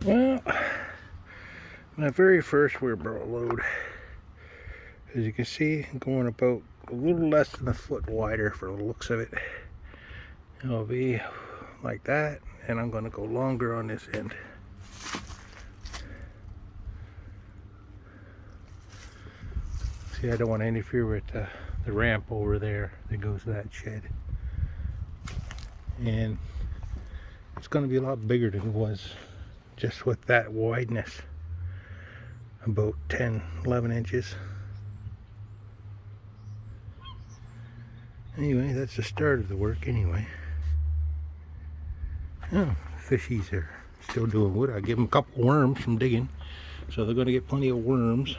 Well, my very first wheelbarrow load, as you can see, I'm going about a little less than a foot wider for the looks of it. It'll be like that, and I'm going to go longer on this end. See, I don't want to interfere with the ramp over there that goes to that shed. And it's going to be a lot bigger than it was just with that wideness. About 10-11 inches. Anyway, that's the start of the work anyway. Oh, fishies are still doing wood. I give them a couple worms from digging, so they're going to get plenty of worms.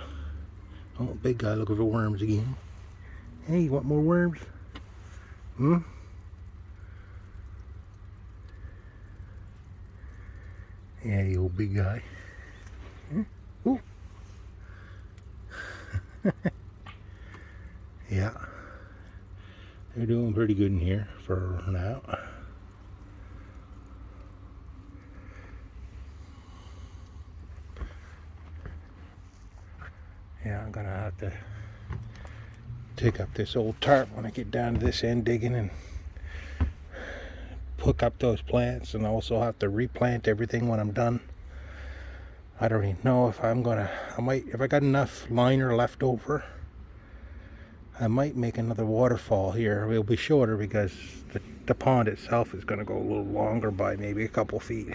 Oh, big guy looking for worms again. Hey, you want more worms? Hmm? Yeah, you old big guy. Huh? Ooh. Yeah. They're doing pretty good in here for now. Yeah, I'm gonna have to take up this old tarp when I get down to this end digging and hook up those plants, and also have to replant everything when I'm done. I don't even know if I might, if I got enough liner left over, I might make another waterfall here. It'll be shorter because the pond itself is going to go a little longer by maybe a couple feet.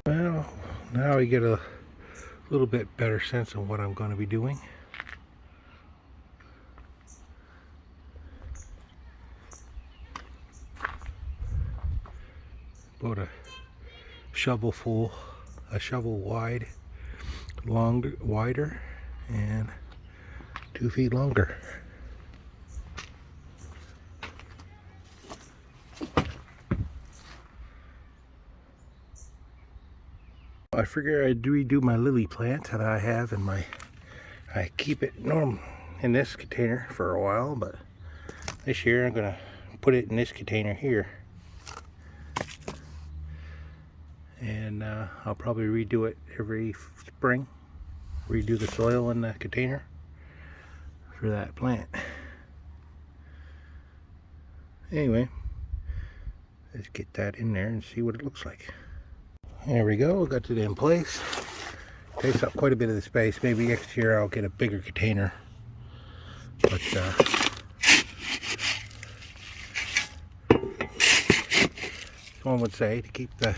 Well, now we get a little bit better sense of what I'm going to be doing. About a shovel full, a shovel wide, wider, and 2 feet longer. I figure I'd redo my lily plant that I have in my, I keep it normal in this container for a while, but this year I'm gonna put it in this container here. And I'll probably redo it every spring, redo the soil in the container for that plant. Anyway, let's get that in there and see what it looks like. There we go, got it in place. Takes up quite a bit of the space. Maybe next year I'll get a bigger container. But one would say to keep the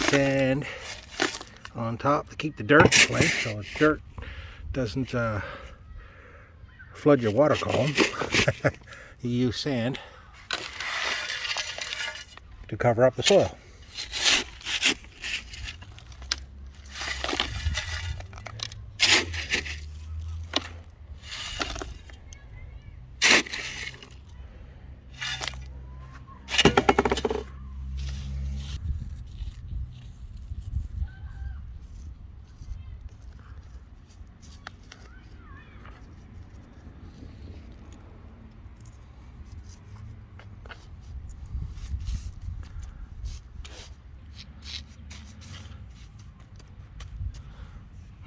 sand on top, to keep the dirt in place so the dirt doesn't flood your water column. You use sand to cover up the soil.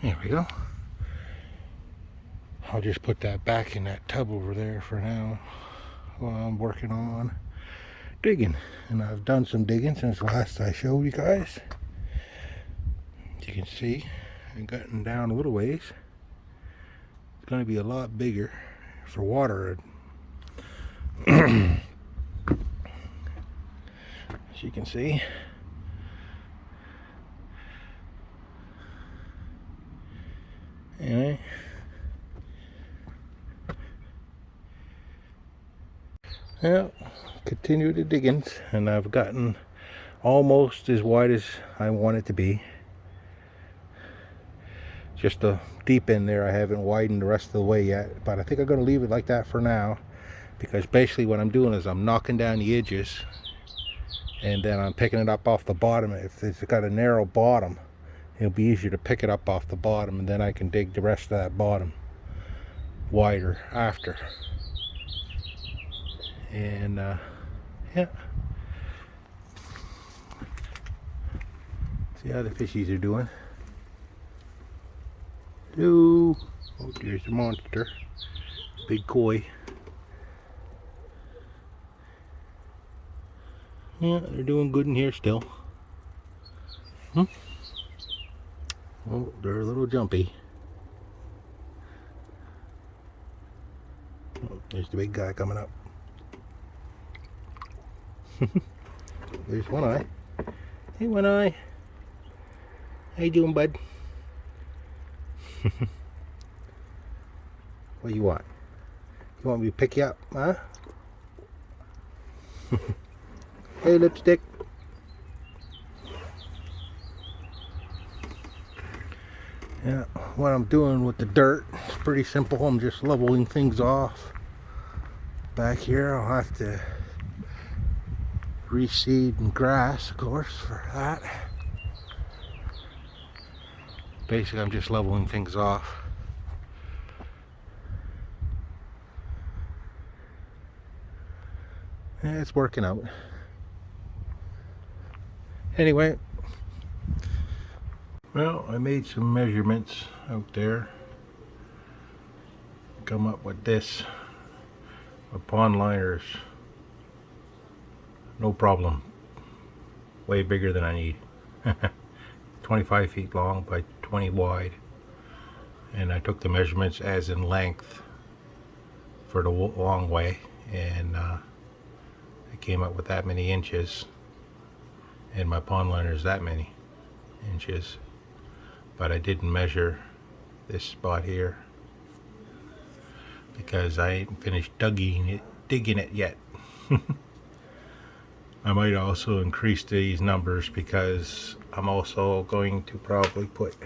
There we go. I'll just put that back in that tub over there for now while I'm working on digging. And I've done some digging since last I showed you guys. As you can see, I've gotten down a little ways. It's going to be a lot bigger for water. As you can see. Anyway, well, continue the diggings, and I've gotten almost as wide as I want it to be. Just the deep end there I haven't widened the rest of the way yet, but I think I'm going to leave it like that for now, because basically what I'm doing is I'm knocking down the edges and then I'm picking it up off the bottom. If it's got a narrow bottom, it'll be easier to pick it up off the bottom, and then I can dig the rest of that bottom wider after. And yeah, See how the fishies are doing. Hello. Oh, there's the monster. Big koi. Yeah, they're doing good in here still. Oh, they're a little jumpy. Oh, there's the big guy coming up. There's One Eye. Hey, One Eye. How you doing, bud? What do you want? You want me to pick you up, huh? Hey, Lipstick. Yeah, what I'm doing with the dirt is pretty simple. I'm just leveling things off. Back here I'll have to reseed and grass, of course, for that. Basically, I'm just leveling things off. Yeah, it's working out. Anyway, well, I made some measurements out there. Come up with this. A pond liners. No problem. Way bigger than I need. 25 feet long by 20 wide. And I took the measurements as in length for the long way. And I came up with that many inches. And my pond liner is that many inches. But I didn't measure this spot here because I ain't finished digging it yet. I might also increase these numbers because I'm also going to probably put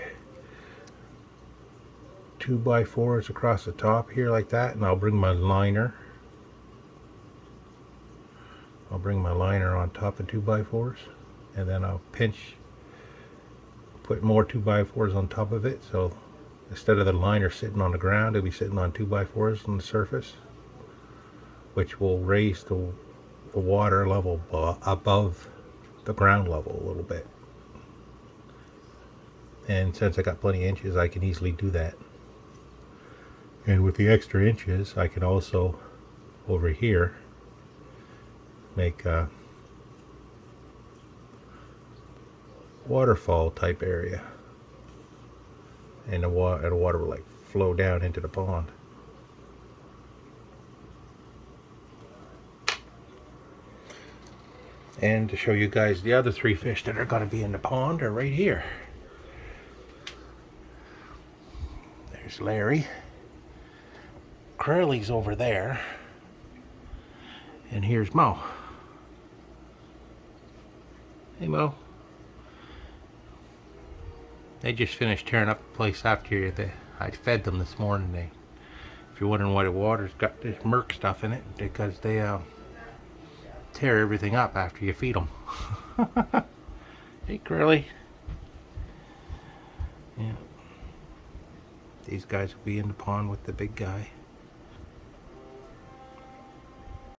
2x4s across the top here like that, and I'll bring my liner. I'll bring my liner on top of 2x4s, and then I'll put more 2x4s on top of it, so instead of the liner sitting on the ground, it'll be sitting on 2x4s on the surface, which will raise the water level above the ground level a little bit. And since I got plenty of inches, I can easily do that. And with the extra inches, I can also over here make a waterfall type area, and the water will like flow down into the pond. And to show you guys the other 3 fish that are going to be in the pond are right here. There's Larry. Curly's over there. And here's Mo. Hey, Mo. They just finished tearing up the place after I fed them this morning. If you're wondering why the water's got this murk stuff in it, because they tear everything up after you feed them. Hey, Curly. Yeah. These guys will be in the pond with the big guy.